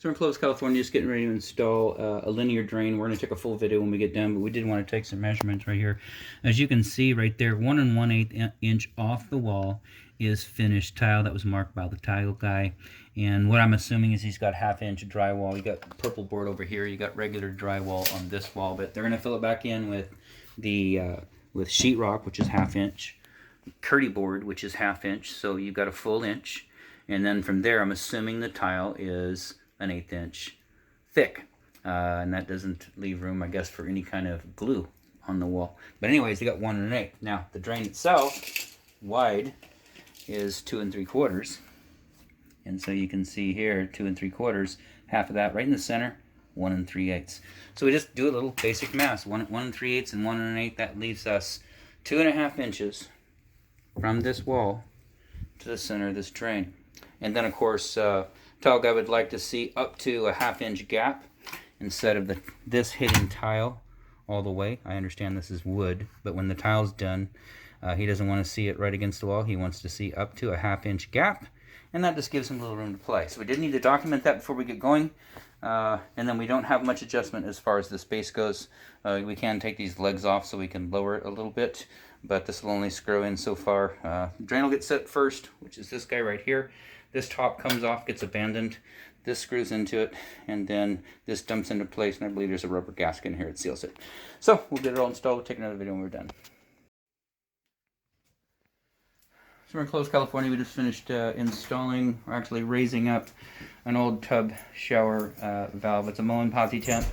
So we're in Clovis, California, just getting ready to install a linear drain. We're going to take a full video when we get done, but we did want to take some measurements right here. As you can see right there, 1 1/8 inch off the wall is finished tile. That was marked by the tile guy. And what I'm assuming is he's got 1/2 inch drywall. You got purple board over here. You got regular drywall on this wall, but they're going to fill it back in with the with sheetrock, which is 1/2 inch, curdy board, which is 1/2 inch. So you've got a full inch. And then from there, I'm assuming the tile is an 1/8 inch thick, and that doesn't leave room, I guess, for any kind of glue on the wall. But anyways, you got 1 1/8. Now the drain itself, wide, is 2 3/4, and so you can see here 2 3/4. Half of that right in the center, 1 3/8. So we just do a little basic math: 1 3/8 and 1 1/8. That leaves us 2.5 inches from this wall to the center of this drain. And then, of course, tile guy would like to see up to a 1/2 inch gap instead of this hitting tile all the way. I understand this is wood, but when the tile's done, he doesn't want to see it right against the wall. He wants to see up to a 1/2 inch gap, and that just gives him a little room to play. So we did need to document that before we get going. And then we don't have much adjustment as far as the space goes. We can take these legs off so we can lower it a little bit, but this will only screw in so far. Drain will get set first, which is this guy right here. This top comes off, gets abandoned. This screws into it, and then this dumps into place, and I believe there's a rubber gasket in here that seals it. So we'll get it all installed. We'll take another video when we're done. So we're in Clovis, California. We just finished installing, or actually raising up, an old tub shower valve. It's a Moen posi temp,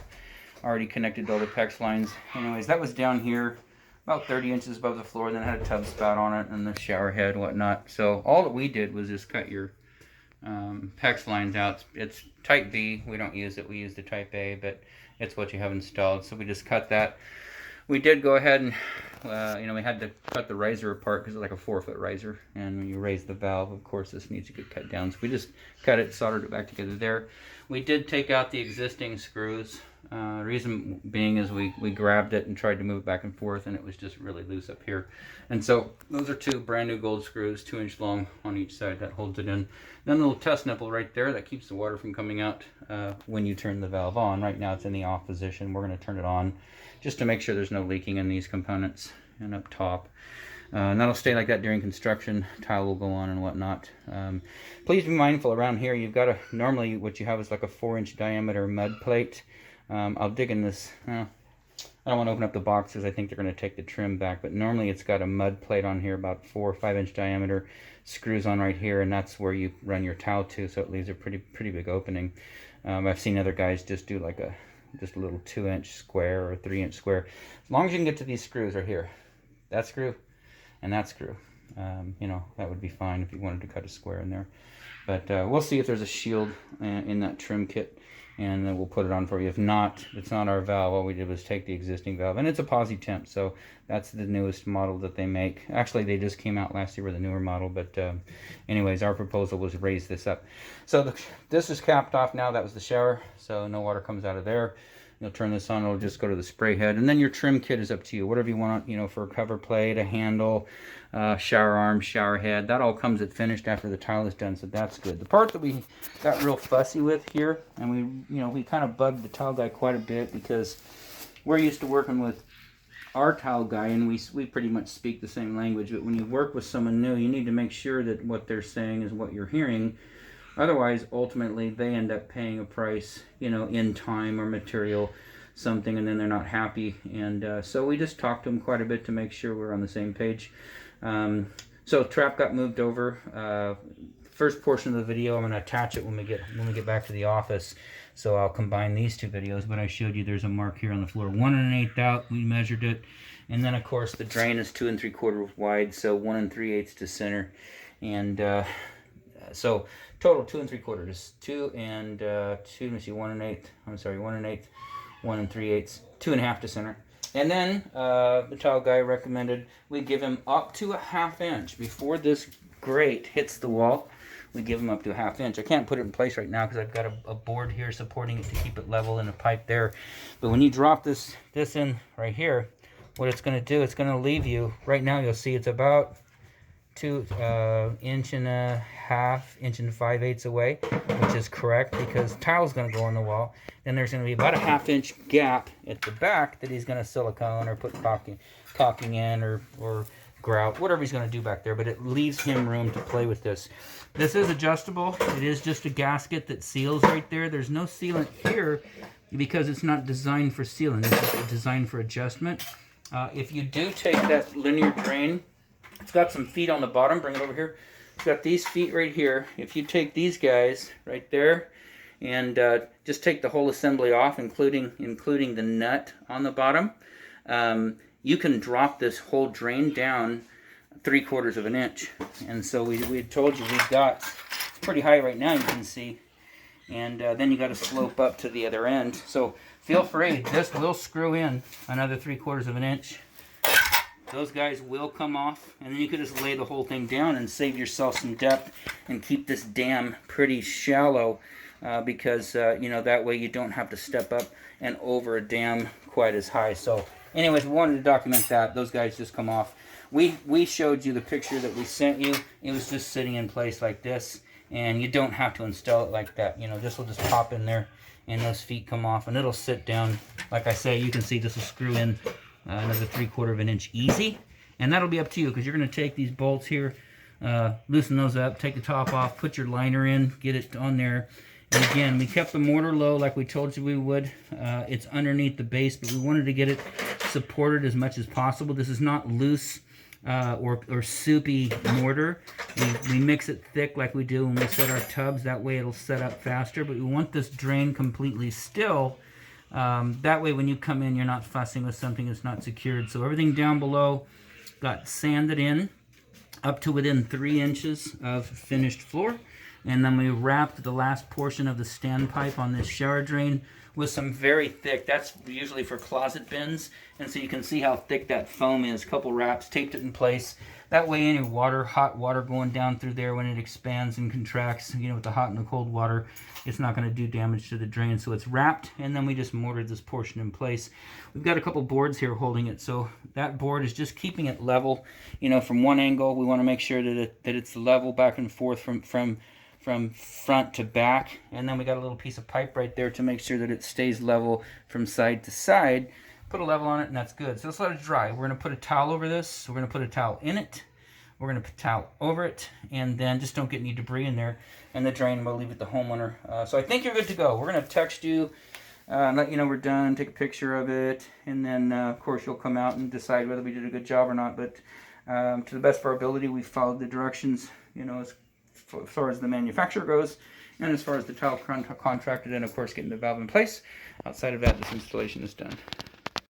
already connected to all the PEX lines. Anyways, that was down here about 30 inches above the floor, and then it had a tub spout on it and the shower head and whatnot. So all that we did was just cut your PEX lines out. It's type B. We don't use it. We use the type A, but it's what you have installed. So we just cut that. We did go ahead and, we had to cut the riser apart because it's like a 4-foot riser. And when you raise the valve, of course, this needs to get cut down. So we just cut it, soldered it back together there. We did take out the existing screws. Reason being is we grabbed it and tried to move it back and forth, and it was just really loose up here. And so those are 2 brand new gold screws, 2 inch long on each side, that holds it in. Then a little test nipple right there that keeps the water from coming out when you turn the valve on. Right now it's in the off position. We're going to turn it on just to make sure there's no leaking in these components and up top. And that'll stay like that during construction. Tile will go on and whatnot. Please be mindful around here. You've got normally what you have is like a 4-inch diameter mud plate. I'll dig in this. I don't want to open up the box because I think they're going to take the trim back, but normally it's got a mud plate on here about 4 or 5 inch diameter, screws on right here, and that's where you run your towel to, so it leaves a pretty big opening. I've seen other guys just do like just a little 2-inch square or 3-inch square. As long as you can get to these screws right here, that screw and that screw, that would be fine if you wanted to cut a square in there. But we'll see if there's a shield in that trim kit, and then we'll put it on for you. If not, it's not our valve. All we did was take the existing valve, and it's a posi temp, so that's the newest model that they make. Actually, they just came out last year with a newer model, but anyways, our proposal was to raise this up. So this is capped off now. That was the shower, so no water comes out of there. You'll turn this on, it'll just go to the spray head, and then your trim kit is up to you. Whatever you want, for a cover plate, a handle, shower arm, shower head, that all comes at finished after the tile is done, so that's good. The part that we got real fussy with here, and we kind of bugged the tile guy quite a bit because we're used to working with our tile guy, and we pretty much speak the same language, but when you work with someone new, you need to make sure that what they're saying is what you're hearing. Otherwise, ultimately, they end up paying a price, in time or material, something, and then they're not happy. And so we just talked to them quite a bit to make sure we're on the same page. So trap got moved over. First portion of the video, I'm going to attach it when we get back to the office. So I'll combine these 2 videos. But I showed you there's a mark here on the floor, 1 1/8 out. We measured it, and then of course the drain is 2 3/4 wide, so 1 3/8 to center, and so total 2 3/4, 2 and 2. Let me see, 1 1/8. I'm sorry, 1 1/8, 1 3/8, 2.5 to center. And then the tile guy recommended we give him up to a 1/2 inch before this grate hits the wall. We give him up to a 1/2 inch. I can't put it in place right now because I've got a board here supporting it to keep it level and a pipe there. But when you drop this in right here, what it's going to do, it's going to leave you. Right now, you'll see it's about inch and a half, inch and 5/8 away, which is correct because tile's going to go on the wall. Then there's going to be about a 1/2 inch gap at the back that he's going to silicone or put caulking in or grout, whatever he's going to do back there, but it leaves him room to play with this. This is adjustable. It is just a gasket that seals right there. There's no sealant here because it's not designed for sealing. It's designed for adjustment. If you do take that linear drain, it's got some feet on the bottom. Bring it over here. It's got these feet right here. If you take these guys right there and just take the whole assembly off, including the nut on the bottom, you can drop this whole drain down 3/4 of an inch. And so we had told you we've got, it's pretty high right now, you can see. And then you got to slope up to the other end. So feel free, this will screw in another 3/4 of an inch. Those guys will come off, and then you could just lay the whole thing down and save yourself some depth and keep this dam pretty shallow because, you know, that way you don't have to step up and over a dam quite as high. So anyways, we wanted to document that. Those guys just come off. We showed you the picture that we sent you. It was just sitting in place like this, and you don't have to install it like that. You know, this will just pop in there, and those feet come off, and it'll sit down. Like I say, you can see this will screw in another 3/4 of an inch easy, and that'll be up to you because you're going to take these bolts here, loosen those up, take the top off, put your liner in, get it on there. And again, we kept the mortar low like we told you we would. It's underneath the base, but we wanted to get it supported as much as possible. This is not loose or soupy mortar. We mix it thick like we do when we set our tubs. That way it'll set up faster, but we want this drain completely still. That way when you come in, you're not fussing with something that's not secured. So everything down below got sanded in up to within 3 inches of finished floor. And then we wrapped the last portion of the standpipe on this shower drain with some very thick, that's usually for closet bins, and so you can see how thick that foam is. Couple wraps, taped it in place. That way any water, hot water going down through there when it expands and contracts, you know, with the hot and the cold water, it's not going to do damage to the drain. So it's wrapped, and then we just mortared this portion in place. We've got a couple boards here holding it, so that board is just keeping it level. You know, from one angle, we want to make sure that it's level back and forth from front to back, and then we got a little piece of pipe right there to make sure that it stays level from side to side. Put a level on it, and that's good. So let's let it dry. We're going to put a towel over this. We're going to put a towel in it. We're going to put a towel over it, and then just don't get any debris in there. And the drain we'll leave it to the homeowner. So I think you're good to go. We're going to text you, let you know we're done, take a picture of it, and then of course you'll come out and decide whether we did a good job or not. But to the best of our ability, we followed the directions, you know, as far as the manufacturer goes, and as far as the tile contracted, and of course getting the valve in place. Outside of that, this installation is done.